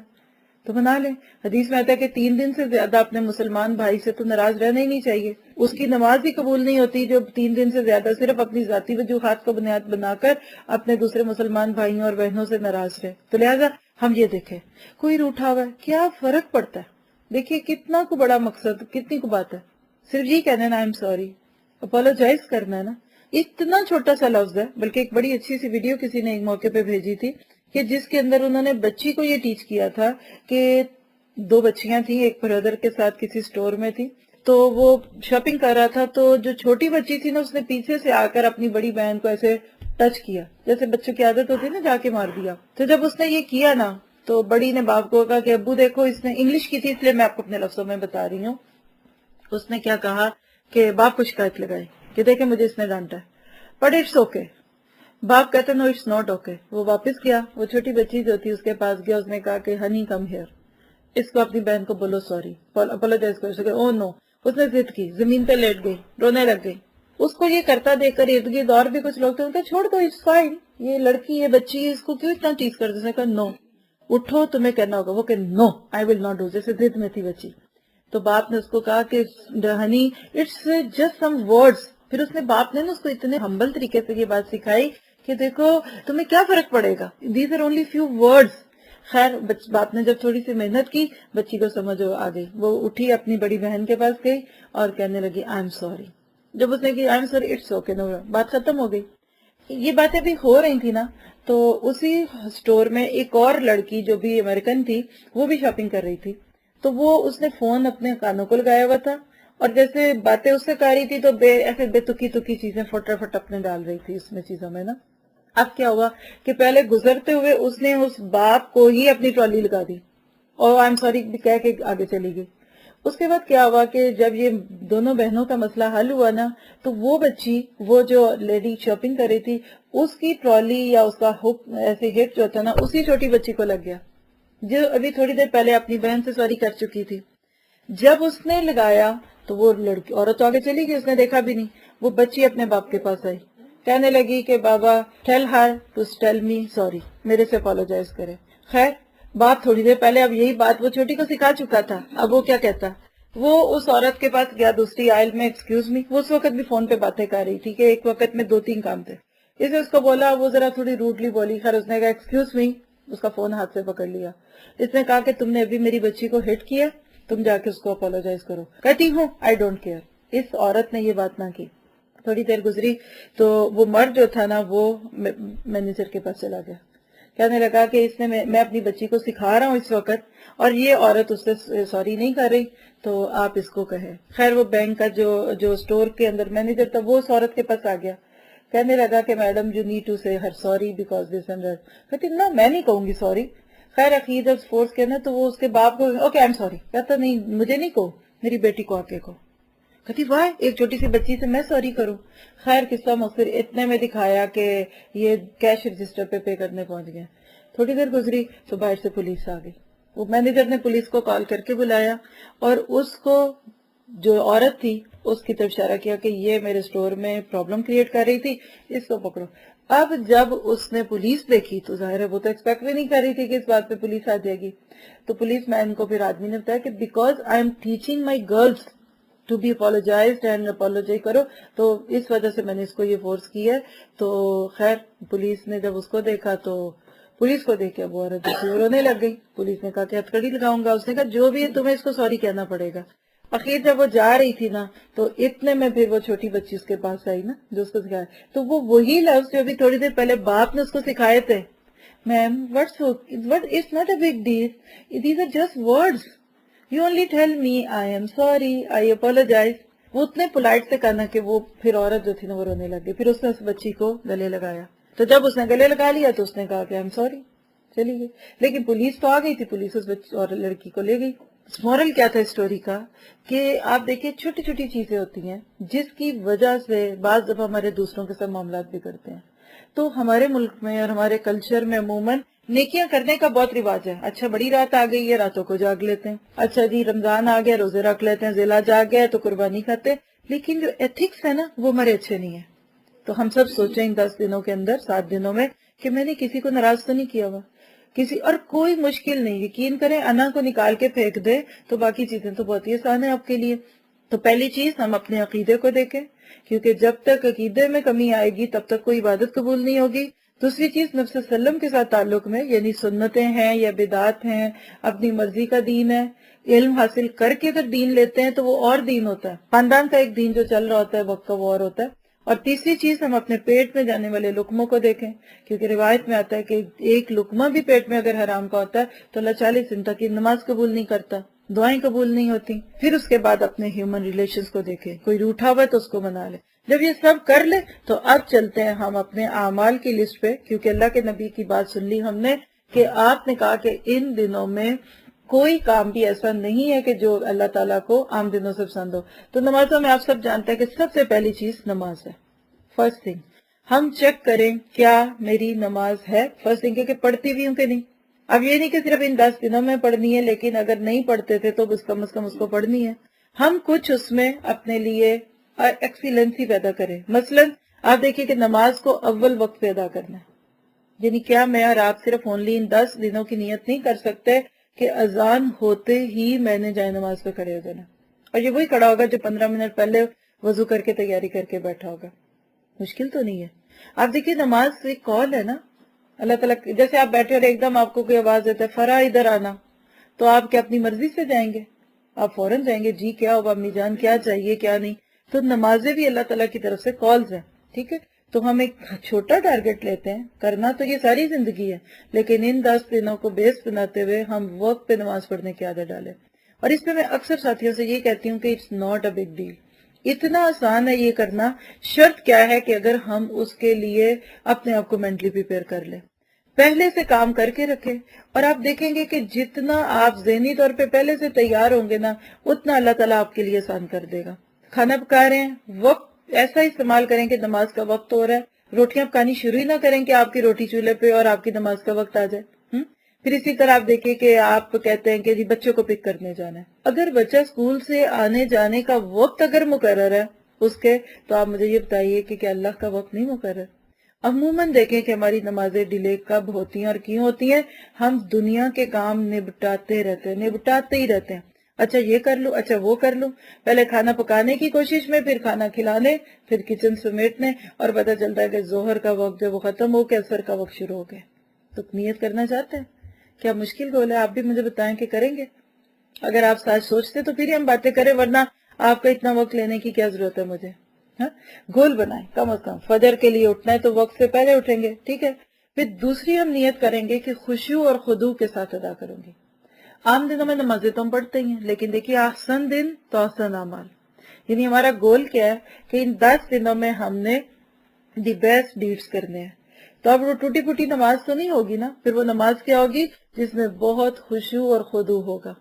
تو منا لیں. حدیث میں آتا ہے کہ 3 دن سے زیادہ اپنے مسلمان بھائی سے تو ناراض رہنا ہی نہیں چاہیے. اس کی نماز بھی قبول نہیں ہوتی جو 3 دن سے زیادہ صرف اپنی ذاتی وجوہات کو بنیاد بنا کر اپنے دوسرے مسلمان بھائیوں اور بہنوں سے ناراض رہے. تو لہٰذا ہم یہ دیکھیں کوئی روٹھا ہوا ہے کیا فرق پڑتا ہے. دیکھیے کتنا کو بڑا مقصد, کتنی کو بات ہے, صرف یہ کہنا ہے آئی ایم سوری, اپولوجائز کرنا ہے نا. اتنا چھوٹا سا لفظ ہے. بلکہ ایک بڑی اچھی سی ویڈیو کسی نے ایک موقع پہ بھیجی تھی کہ جس کے اندر انہوں نے بچی کو یہ ٹیچ کیا تھا کہ 2 بچیاں تھیں, ایک بردر کے ساتھ کسی سٹور میں تھی, تو وہ شاپنگ کر رہا تھا, تو جو چھوٹی بچی تھی نا اس نے پیچھے سے آ کر اپنی بڑی بہن کو ایسے ٹچ کیا, جیسے بچوں کی عادت ہوتی ہے نا جا کے مار دیا. تو جب اس نے یہ کیا نا تو بڑی نے باپ کو کہا کہ ابو دیکھو, اس نے انگلش کی تھی اس لیے میں آپ کو اپنے لفظوں میں بتا رہی ہوں, اس نے کیا کہا کہ باپ کو شکایت لگائی کہ دیکھیں مجھے اس نے ڈانٹا ہے, بٹ اٹس اوکے. باپ کہتا نو اٹس ناٹ اوکے. وہ واپس گیا, وہ چھوٹی بچی جو تھی اس کے پاس گیا, اس نے کہا کہ ہنی کم ہیئر, اس کو اپنی بہن کو بولو سوری, اپولوجائز کرو. او نو, اس نے ضد کی, زمین پہ لیٹ گئی, رونے لگ گئی. اس کو یہ کرتا دیکھ کر ارد گرد اور بھی کچھ لوگ تھے, ان کا چھوڑ دو, اٹس فائن, یہ لڑکی یہ بچی ہے, اس کو کیوں اتنا ٹیز کر. اس نے کہا نو, اٹھو تمہیں کہنا ہوگا. وہ کہ نو آئی ول ناٹ ڈو, جیسے ضد میں تھی بچی. تو باپ نے اس کو کہا کہ honey it's just some words. پھر اس نے باپ نے نا اس کو اتنے ہمبل طریقے سے یہ بات سکھائی کہ دیکھو تمہیں کیا فرق پڑے گا, these are only few words. خیر باپ نے جب تھوڑی سی محنت کی بچی کو سمجھ آ گئی, وہ اٹھی اپنی بڑی بہن کے پاس گئی اور کہنے لگی آئی ایم سوری. جب اس نے کی I am sorry it's okay, no, بات ختم ہو گئی. یہ باتیں بھی ہو رہی تھی نا, تو اسی سٹور میں ایک اور لڑکی جو بھی امریکن تھی وہ بھی شاپنگ کر رہی تھی. تو وہ اس نے فون اپنے کانوں کو لگایا ہوا تھا اور جیسے باتیں اس سے کر رہی تھی تو ایسے بے تکی چیزیں فٹافٹ اپنے ڈال رہی تھی اس میں چیزوں میں نا. اب کیا ہوا کہ پہلے گزرتے ہوئے اس نے اس باپ کو ہی اپنی ٹرالی لگا دی اور آئی ایم سوری کہہ کے آگے چلی گئی. اس کے بعد کیا ہوا کہ جب یہ دونوں بہنوں کا مسئلہ حل ہوا نا, تو وہ بچی, وہ جو لیڈی شاپنگ کر رہی تھی, اس کی ٹرالی یا اس کا ایسے ہٹ جو تھا نا اسی چھوٹی بچی کو لگ گیا جو ابھی تھوڑی دیر پہلے اپنی بہن سے سوری کر چکی تھی. جب اس نے لگایا تو وہ لڑکی عورت تو آگے چلی گئی, اس نے دیکھا بھی نہیں. وہ بچی اپنے باپ کے پاس آئی, کہنے لگی کہ بابا tell her to tell me sorry, میرے سے اپولوجائز کرے. خیر باپ تھوڑی دیر پہلے اب یہی بات وہ چھوٹی کو سکھا چکا تھا. اب وہ کیا کہتا, وہ اس عورت کے پاس گیا دوسری آئل میں, ایکسکیوز می, وہ اس وقت بھی فون پہ باتیں کر رہی تھی کہ ایک وقت میں 2-3 کام تھے. اسے اس کو بولا, وہ ذرا تھوڑی روڈلی بولی. خیر اس نے کہا ایکسکیوز می, اس کا فون ہاتھ سے پکڑ لیا. اس نے کہا کہ تم نے ابھی میری بچی کو ہٹ کیا, تم جا کے اس کو اپولوجائز کرو. کہتی ہوں آئی ڈونٹ کیئر. اس عورت نے یہ بات نہ کی. تھوڑی دیر گزری تو وہ مرد جو تھا نا وہ مینیجر کے پاس چلا گیا, کہنے لگا کہ اس نے میں اپنی بچی کو سکھا رہا ہوں اس وقت اور یہ عورت اس سے سوری نہیں کر رہی, تو آپ اس کو کہیں. خیر وہ بینک کا جو اسٹور کے اندر مینیجر تھا وہ اس عورت کے پاس آ گیا, کہنے لگا کہ madam you need to say her sorry because this and that. کہتی نو میں نہیں کہوں گی سوری. خیر اخیر جب فورس کیا نا تو وہ اس کے باپ کو اوکے آئی ایم سوری, کہتا نہیں مجھے نہیں کہو, میری بیٹی کو آ کے کہو. کہتی واہ ایک چھوٹی سی بچی سے میں سوری کروں. خیر قصہ مختصر اتنے میں دکھایا کہ یہ کیش رجسٹر پہ پے کرنے پہنچ گئے. تھوڑی دیر گزری تو باہر سے پولیس آ گئی. وہ مینیجر نے پولیس کو کال کر کے بلایا اور اس کو جو عورت تھی اس کی طرف اشارہ کیا کہ یہ میرے اسٹور میں پرابلم کریٹ کر رہی تھی, اس کو پکڑو. اب جب اس نے پولیس دیکھی تو ظاہر ہے وہ تو ایکسپیکٹ بھی نہیں کر رہی تھی کہ اس بات پہ پولیس آ جائے گی. تو پولیس مین کو پھر آدمی نے بتایا کہ because I am teaching my girls to be apologised and apologise کرو, تو اس وجہ سے میں نے اس کو یہ فورس کی ہے. تو خیر پولیس نے جب اس کو دیکھا تو پولیس کو دیکھ کے وہ عورت رونے لگ گئی. پولیس نے کہا کہ ہتھکڑی لگاؤں گا. اس نے کہا جو بھی ہے تمہیں اس کو سوری کہنا پڑے گا. اخیر جب وہ جا رہی تھی نا تو اتنے میں پھر وہ چھوٹی بچی اس کے پاس آئی نا جو اس کو سکھایا, تو وہ وہی لفظ جو ابھی تھوڑی دیر پہلے باپ نے اس کو سکھائے تھے, ma'am it's not a big deal, these are just words, you only tell me I am sorry, I apologise. وہ اتنے پولائٹ سے کہنا کہ وہ پھر عورت جو تھی نا وہ رونے لگ گئی. پھر اس نے اس بچی کو گلے لگایا, تو جب اس نے گلے لگا لیا تو اس نے کہا کہ آئی ایم سوری, چلی گئی. لیکن پولیس تو آ گئی تھی, پولیس اس بچی اور لڑکی کو لے گئی. مورل کیا تھا اسٹوری کا کہ آپ دیکھیں چھوٹی چھوٹی چیزیں ہوتی ہیں جس کی وجہ سے بعض دفعہ ہمارے دوسروں کے ساتھ معاملات بھی کرتے ہیں. تو ہمارے ملک میں اور ہمارے کلچر میں عموماً نیکیاں کرنے کا بہت رواج ہے. اچھا بڑی رات آ گئی ہے, راتوں کو جاگ لیتے ہیں. اچھا جی رمضان آ گیا, روزے رکھ لیتے ہیں. ذیلا جاگ گیا تو قربانی کھاتے ہیں. لیکن جو ایتھکس ہے نا وہ ہمارے اچھے نہیں ہیں. تو ہم سب سوچیں ان 10 دنوں کے اندر 7 دنوں میں کہ میں نے کسی کو ناراض تو نہیں کیا ہوا. کسی اور کوئی مشکل نہیں. یقین کریں انا کو نکال کے پھینک دے تو باقی چیزیں تو بہت ہی آسان ہے آپ کے لیے. تو پہلی چیز ہم اپنے عقیدے کو دیکھیں، کیونکہ جب تک عقیدے میں کمی آئے گی تب تک کوئی عبادت قبول نہیں ہوگی. دوسری چیز نبی صلی اللہ علیہ وسلم کے ساتھ تعلق میں، یعنی سنتیں ہیں یا بدعات ہیں، اپنی مرضی کا دین ہے. علم حاصل کر کے اگر دین لیتے ہیں تو وہ اور دین ہوتا ہے، خاندان کا ایک دین جو چل رہا ہوتا ہے وقت کا وہ اور ہوتا ہے. اور تیسری چیز ہم اپنے پیٹ میں جانے والے لقموں کو دیکھیں، کیونکہ روایت میں آتا ہے کہ ایک لقمہ بھی پیٹ میں اگر حرام کا ہوتا ہے تو اللہ 40 دن تک کی نماز قبول نہیں کرتا، دعائیں قبول نہیں ہوتی. پھر اس کے بعد اپنے ہیومن ریلیشنز کو دیکھیں، کوئی روٹھا ہوا ہے تو اس کو منا لے. جب یہ سب کر لے تو اب چلتے ہیں ہم اپنے اعمال کی لسٹ پہ، کیونکہ اللہ کے نبی کی بات سن لی ہم نے کہ آپ نے کہا کہ ان دنوں میں کوئی کام بھی ایسا نہیں ہے کہ جو اللہ تعالیٰ کو عام دنوں سے پسند ہو. تو نمازوں میں آپ سب جانتے ہیں کہ سب سے پہلی چیز نماز ہے. فرسٹ تھنگ ہم چیک کریں کیا میری نماز ہے. فرسٹ تھنگ کہ پڑھتی بھی ہوں کہ نہیں. اب یہ نہیں کہ صرف ان 10 دنوں میں پڑھنی ہے، لیکن اگر نہیں پڑھتے تھے تو کم از کم اس کو پڑھنی ہے. ہم کچھ اس میں اپنے لیے ایکسیلنسی پیدا کریں. مثلا آپ دیکھیے کہ نماز کو اول وقت پہ ادا کرنا ہے. یعنی کیا میں اور آپ صرف اونلی ان 10 دنوں کی نیت نہیں کر سکتے کہ اذان ہوتے ہی میں نے جائے نماز پہ کھڑے ہو جانا، اور یہ وہی کھڑا ہوگا جو 15 منٹ پہلے وضو کر کے تیاری کر کے بیٹھا ہوگا. مشکل تو نہیں ہے. آپ دیکھیے نماز ایک کال ہے نا اللہ تعالیٰ. جیسے آپ بیٹھے اور ایک دم آپ کو کوئی آواز دیتا ہے فرا ادھر آنا، تو آپ کیا اپنی مرضی سے جائیں گے؟ آپ فوراً جائیں گے جی کیا ہو امی جان، کیا چاہیے کیا نہیں. تو نمازیں بھی اللہ تعالیٰ کی طرف سے کالز ہیں. ٹھیک ہے، تو ہم ایک چھوٹا ٹارگٹ لیتے ہیں، کرنا تو یہ ساری زندگی ہے، لیکن ان 10 دنوں کو بیس بناتے ہوئے ہم وقت پہ نماز پڑھنے کی عادت ڈالیں. اور اس پہ میں اکثر ساتھیوں سے یہ کہتی ہوں کہ it's not a big deal. اتنا آسان ہے یہ کرنا. شرط کیا ہے کہ اگر ہم اس کے لیے اپنے آپ کو مینٹلی پریپیئر کر لیں، پہلے سے کام کر کے رکھیں. اور آپ دیکھیں گے کہ جتنا آپ ذہنی طور پہ پہلے سے تیار ہوں گے نا، اتنا اللہ تعالیٰ آپ کے لیے آسان کر دے گا. کھانا پکا رہے ہیں، وقت ایسا استعمال کریں کہ نماز کا وقت ہو رہا ہے. روٹیاں پکانی شروع ہی نہ کریں کہ آپ کی روٹی چولہے پہ اور آپ کی نماز کا وقت آ جائے. پھر اسی طرح آپ دیکھیں کہ آپ کہتے ہیں کہ جی بچوں کو پک کرنے جانا ہے. اگر بچہ اسکول سے آنے جانے کا وقت اگر مقرر ہے اس کے، تو آپ مجھے یہ بتائیے کہ کیا اللہ کا وقت نہیں مقرر؟ عموماً دیکھیں کہ ہماری نمازیں ڈیلے کب ہوتی ہیں اور کیوں ہوتی ہیں. ہم دنیا کے کام نپٹاتے ہی رہتے ہیں. اچھا یہ کر لوں، اچھا وہ کر لوں. پہلے کھانا پکانے کی کوشش میں، پھر کھانا کھلانے، پھر کچن سمیٹنے، اور پتہ چلتا ہے کہ ظہر کا وقت جو وہ ختم ہو کے عصر کا وقت شروع ہو گیا. تو نیت کرنا چاہتے ہیں؟ کیا مشکل گول ہے؟ آپ بھی مجھے بتائیں کہ کریں گے؟ اگر آپ ساتھ سوچتے تو پھر ہی ہم باتیں کریں، ورنہ آپ کا اتنا وقت لینے کی کیا ضرورت ہے مجھے. گول بنائیں، کم از کم فجر کے لیے اٹھنا ہے تو وقت سے پہلے اٹھیں گے. ٹھیک ہے. پھر دوسری ہم نیت کریں گے کہ خشوع اور خضوع کے ساتھ ادا کروں گی. عام دنوں میں نمازیں تو ہم پڑھتے ہی ہیں، لیکن دیکھیے احسن دن تو احسن اعمال. یعنی ہمارا گول کیا ہے کہ ان 10 دنوں میں ہم نے دی بیسٹ ڈیڈز کرنے ہیں. تو اب وہ ٹوٹی پھوٹی نماز تو نہیں ہوگی نا. پھر وہ نماز کیا ہوگی جس میں بہت خشوع اور خضوع ہوگا،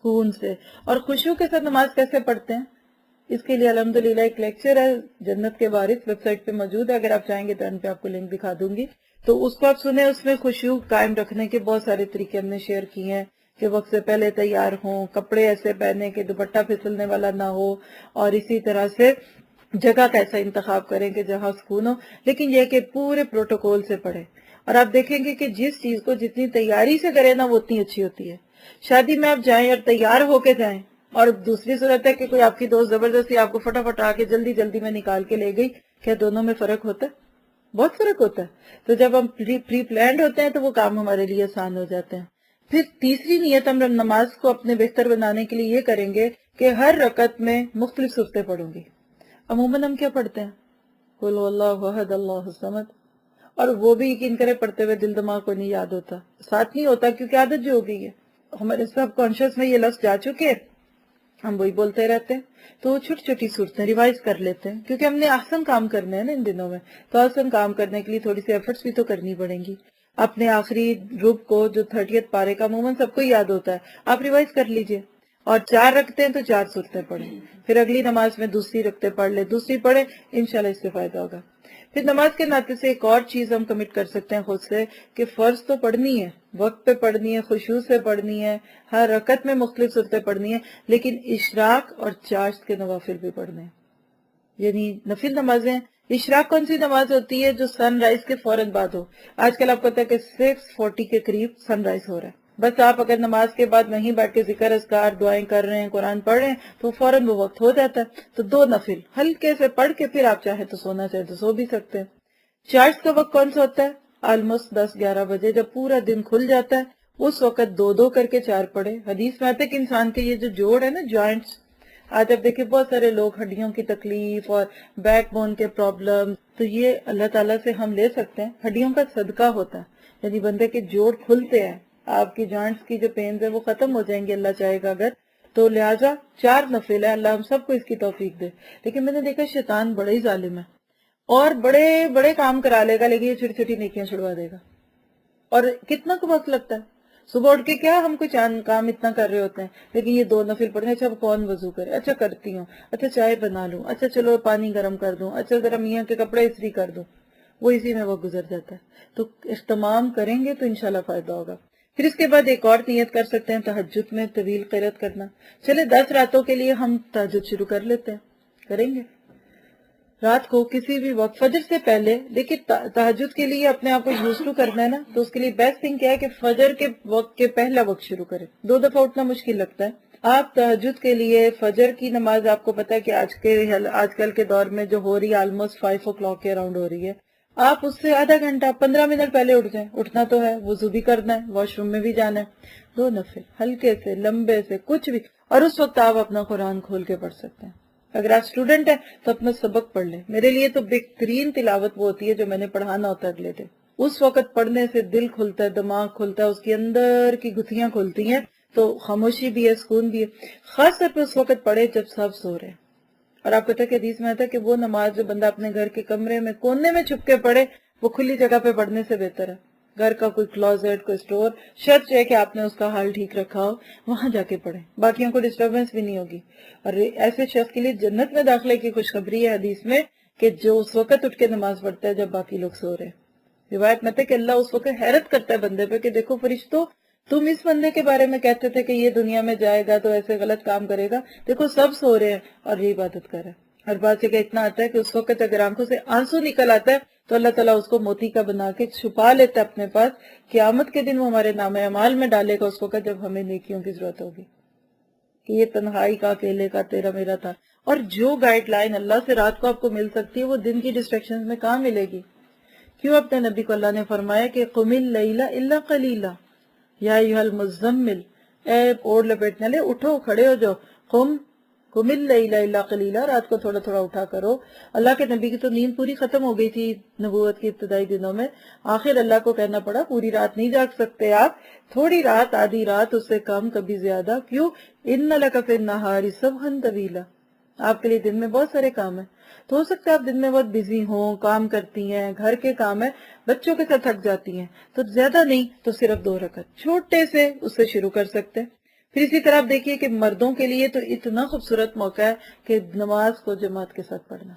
خون سے. اور خشوع کے ساتھ نماز کیسے پڑھتے ہیں؟ اس کے لیے الحمدللہ ایک لیکچر ہے جنت کے وارث، ویب سائٹ پہ موجود ہے. اگر آپ چاہیں گے تو ان پہ آپ کو لنک دکھا دوں گی، تو اس کو آپ سنیں. اس میں خشوع قائم رکھنے کے بہت سارے طریقے ہم نے شیئر کیے ہیں کہ وقت سے پہلے تیار ہوں، کپڑے ایسے پہنے کہ دوپٹہ پھسلنے والا نہ ہو، اور اسی طرح سے جگہ کا ایسا انتخاب کریں کہ جہاں سکون ہو. لیکن یہ کہ پورے پروٹوکول سے پڑھیں. اور آپ دیکھیں گے کہ جس چیز کو جتنی تیاری سے کریں نا وہ اتنی اچھی ہوتی ہے. شادی میں آپ جائیں اور تیار ہو کے جائیں، اور دوسری صورت ہے کہ کوئی آپ کی دوست زبردستی آپ کو فٹافٹ آ کے جلدی جلدی میں نکال کے لے گئی. کیا دونوں میں فرق ہوتا ہے؟ بہت فرق ہوتا ہے. تو جب ہم پری پلانڈ ہوتے ہیں تو وہ کام ہمارے لیے آسان ہو جاتے ہیں. پھر تیسری نیت ہم نماز کو اپنے بہتر بنانے کے لیے یہ کریں گے کہ ہر رکعت میں مختلف صورتیں پڑھوں گی. عموماً ہم کیا پڑھتے ہیں؟ قل هو اللہ احد اللہ الصمد، اور وہ بھی یقین کرے پڑھتے ہوئے دل دماغ کو نہیں یاد ہوتا، ساتھ نہیں ہوتا، کیونکہ عادت جو ہو گئی ہے ہمارے سب کانشیس میں، یہ لفظ جا چکے ہیں، ہم وہی بولتے رہتے ہیں. تو وہ چھوٹی چھوٹی صورتیں ریوائز کر لیتے ہیں، کیونکہ ہم نے احسن کام کرنے ہیں نا ان دنوں میں. تو احسن کام کرنے کے لیے تھوڑی سی ایفرٹس بھی تو کرنی پڑیں گی. اپنے آخری رب کو جو 30th پارے کا عموماً سب کو یاد ہوتا ہے، آپ ریوائز کر لیجئے. اور 4 رکھتے ہیں تو 4 صورتیں پڑھیں. پھر اگلی نماز میں دوسری رکھتے پڑھ لیں، دوسری پڑھیں، انشاءاللہ اس سے فائدہ ہوگا. پھر نماز کے ناطے سے ایک اور چیز ہم کمٹ کر سکتے ہیں خود سے کہ فرض تو پڑھنی ہے، وقت پہ پڑھنی ہے، خشوع سے پڑھنی ہے، ہر رکعت میں مختلف صورتیں پڑھنی ہے، لیکن اشراق اور چاشت کے نوافل بھی پڑھنے ہیں. یعنی نفل نمازیں. اشراق کون سی نماز ہوتی ہے؟ جو سن رائز کے فوراً بعد ہو. آج کل آپ کو پتا ہے کہ 6:40 کے قریب سن رائز ہو رہا ہے. بس آپ اگر نماز کے بعد وہیں بیٹھ کے ذکر اذکار دعائیں کر رہے ہیں قرآن پڑھ رہے ہیں تو فوراً وہ وقت ہو جاتا ہے. تو 2 نفل ہلکے سے پڑھ کے پھر آپ چاہے تو سونا چاہے تو سو بھی سکتے ہیں. چارج کا وقت کون سا ہوتا ہے؟ آلموسٹ 10-11 بجے جب پورا دن کھل جاتا ہے اس وقت 2 کر کے 4 پڑھے. حدیث میں آتا ہے کہ انسان کے یہ جو جوڑ ہے نا جوائنٹس، آج آپ دیکھیں بہت سارے لوگ ہڈیوں کی تکلیف اور بیک بون کے پرابلم، تو یہ اللہ تعالیٰ سے ہم لے سکتے ہیں. ہڈیوں کا صدقہ ہوتا ہے، یعنی بندے کے جوڑ کھلتے ہیں، آپ کی جوائنٹس کی جو پینز ہے وہ ختم ہو جائیں گے اللہ چاہے گا اگر. تو لہٰذا 4 نفل ہے. اللہ ہم سب کو اس کی توفیق دے. لیکن میں نے دیکھا شیطان بڑا ہی ظالم ہے اور بڑے بڑے کام کرا لے گا لیکن یہ چھوٹی چھوٹی نیکیاں چھڑوا دے گا. اور کتنا کو وقت لگتا ہے صبح اٹھ کے، کیا ہم کچھ کام اتنا کر رہے ہوتے ہیں لیکن یہ 2 نفل پڑھنے. اچھا کون وضو کرے؟ اچھا کرتی ہوں. اچھا چائے بنا لوں. اچھا چلو پانی گرم کر دوں. اچھا ذرا میاں کے کپڑے استری کر دوں. وہ اسی میں وہ گزر جاتا ہے. تو اہتمام کریں گے تو انشاءاللہ فائدہ ہوگا. پھر اس کے بعد ایک اور نیت کر سکتے ہیں تہجد میں طویل قرات کرنا. چلے 10 راتوں کے لیے ہم تہجد شروع کر لیتے ہیں، کریں گے رات کو کسی بھی وقت فجر سے پہلے. دیکھیں تہجد کے لیے اپنے آپ کو یوزٹو کرنا ہے نا، تو اس کے لیے بیسٹ تھنگ کیا ہے کہ فجر کے وقت کے پہلا وقت شروع کریں. 2 دفعہ اٹھنا مشکل لگتا ہے. آپ تہجد کے لیے فجر کی نماز، آپ کو پتا ہے کہ آج کل کے دور میں جو ہو رہی ہے آلموسٹ 5 o'clock کے اراؤنڈ ہو رہی ہے. آپ اس سے آدھا گھنٹہ 15 منٹ پہلے اٹھ جائیں. اٹھنا تو ہے، وضو بھی کرنا ہے، واش روم میں بھی جانا ہے. 2 نفل ہلکے سے لمبے سے کچھ بھی، اور اس وقت آپ اپنا قرآن کھول کے پڑھ سکتے ہیں. اگر آپ اسٹوڈنٹ ہیں تو اپنا سبق پڑھ لیں. میرے لیے تو بہترین تلاوت وہ ہوتی ہے جو میں نے پڑھانا ہوتا ہے اگلے دن. اس وقت پڑھنے سے دل کھلتا ہے، دماغ کھلتا ہے، اس کے اندر کی گتھیاں کھلتی ہیں. تو خاموشی بھی ہے، سکون بھی ہے. خاص طور پہ اس وقت پڑھے جب سب سو رہے ہیں. اور آپ کو پتا ہے کہ حدیث میں آتا ہے کہ وہ نماز جو بندہ اپنے گھر کے کمرے میں کونے میں چھپ کے پڑھے وہ کھلی جگہ پہ پڑھنے سے بہتر ہے. گھر کا کوئی کلوزٹ، کوئی اسٹور، شرط ہے کہ آپ نے اس کا حال ٹھیک رکھا ہو، وہاں جا کے پڑھیں. باقیوں کو ڈسٹربنس بھی نہیں ہوگی. اور ایسے شخص کے لیے جنت میں داخلے کی خوشخبری ہے حدیث میں کہ جو اس وقت اٹھ کے نماز پڑھتا ہے جب باقی لوگ سو رہے ہیں. روایت میں ہے کہ اللہ اس وقت حیرت کرتا ہے بندے پہ کہ دیکھو فرشتوں، تم اس بندے کے بارے میں کہتے تھے کہ یہ دنیا میں جائے گا تو ایسے غلط کام کرے گا، دیکھو سب سو رہے ہیں اور یہ عبادت کر رہے ہیں. ہر بات سے کہ اتنا آتا ہے کہ اس وقت اگر آنکھوں سے آنسو نکل آتا ہے تو اللہ تعالیٰ اس کو موتی کا بنا کے چھپا لیتا ہے اپنے پاس. قیامت کے دن وہ ہمارے نام اعمال میں ڈالے گا اس وقت جب ہمیں نیکیوں کی ضرورت ہوگی کہ یہ تنہائی کا، اکیلے کا، تیرا میرا تھا. اور جو گائیڈ لائن اللہ سے رات کو آپ کو مل سکتی ہے وہ دن کی ڈسٹریکشن میں کہاں ملے گی؟ کیوں اپنے نبی کو اللہ نے فرمایا کہ قم اللیل الا قلیلا یا ایھا المزمل، اے اوڑھ لپیٹنے لے اٹھو، کھڑے ہو جاؤ. قم اللیل الا قلیلا، رات کو تھوڑا تھوڑا اٹھا کرو. اللہ کے نبی کی تو نیند پوری ختم ہو گئی تھی نبوت کی ابتدائی دنوں میں، آخر اللہ کو کہنا پڑا پوری رات نہیں جاگ سکتے آپ، تھوڑی رات، آدھی رات، اس سے کم، کبھی زیادہ. کیوں؟ ان لک فی النہار سبحا طویلا، آپ کے لیے دن میں بہت سارے کام ہیں. تو ہو سکتا ہے آپ دن میں بہت بزی ہوں، کام کرتی ہیں، گھر کے کام ہیں، بچوں کے ساتھ تھک جاتی ہیں، تو زیادہ نہیں تو صرف 2 رکعت چھوٹے سے اس سے شروع کر سکتے ہیں. پھر اسی طرح آپ دیکھیے کہ مردوں کے لیے تو اتنا خوبصورت موقع ہے کہ نماز کو جماعت کے ساتھ پڑھنا.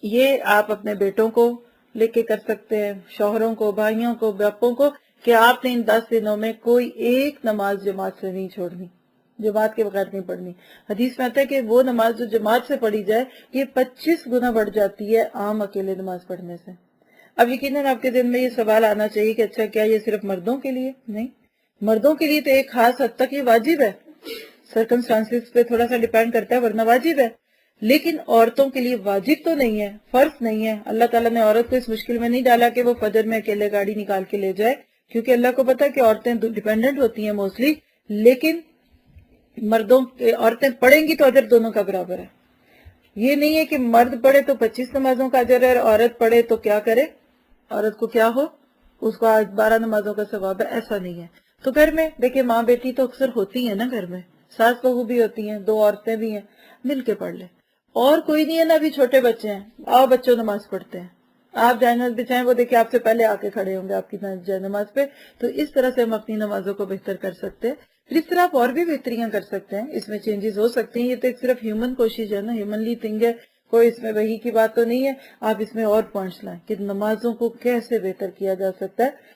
یہ آپ اپنے بیٹوں کو لے کے کر سکتے ہیں، شوہروں کو، بھائیوں کو، باپوں کو، کہ آپ نے ان 10 دنوں میں کوئی ایک نماز جماعت سے نہیں چھوڑنی، جماعت کے بغیر نہیں پڑھنی. حدیث میں آتا ہے کہ وہ نماز جو جماعت سے پڑھی جائے یہ 25 گنا بڑھ جاتی ہے عام اکیلے نماز پڑھنے سے. اب یقیناً آپ کے ذہن میں یہ سوال آنا چاہیے کہ اچھا کیا یہ صرف مردوں کے لیے؟ نہیں، مردوں کے لیے تو ایک خاص حد تک یہ واجب ہے، سرکمسٹانسز پہ تھوڑا سا ڈیپینڈ کرتا ہے ورنہ واجب ہے. لیکن عورتوں کے لیے واجب تو نہیں ہے، فرض نہیں ہے. اللہ تعالیٰ نے عورت کو اس مشکل میں نہیں ڈالا کہ وہ فجر میں اکیلے گاڑی نکال کے لے جائے، کیونکہ اللہ کو پتا ہے کہ عورتیں ڈیپینڈنٹ ہوتی ہیں موسٹلی. لیکن عورتیں پڑھیں گی تو اجر دونوں کا برابر ہے. یہ نہیں ہے کہ مرد پڑھے تو 25 نمازوں کا اجر ہے، عورت پڑھے تو کیا کرے، عورت کو کیا ہو، اس کو 12 نمازوں کا ثواب ہے، ایسا نہیں ہے. تو گھر میں دیکھیں ماں بیٹی تو اکثر ہوتی ہیں نا، گھر میں ساس بہو بھی ہوتی ہیں، 2 عورتیں بھی ہیں، مل کے پڑھ لیں. اور کوئی نہیں ہے نا، ابھی چھوٹے بچے ہیں، آؤ بچوں نماز پڑھتے ہیں، آپ جائے بچائیں، وہ دیکھیں آپ سے پہلے آ کے کھڑے ہوں گے آپ کی نماز پہ. تو اس طرح سے ہم اپنی نمازوں کو بہتر کر سکتے ہیں. پھر اس طرح آپ اور بھی بہتریاں کر سکتے ہیں، اس میں چینجز ہو سکتے ہیں. یہ تو ایک صرف ہیومن کوشش ہے نا، ہیومنلی تھنگ ہے، کوئی اس میں وحی کی بات تو نہیں ہے. آپ اس میں اور پوائنٹس لائیں کہ نمازوں کو کیسے بہتر کیا جا سکتا ہے.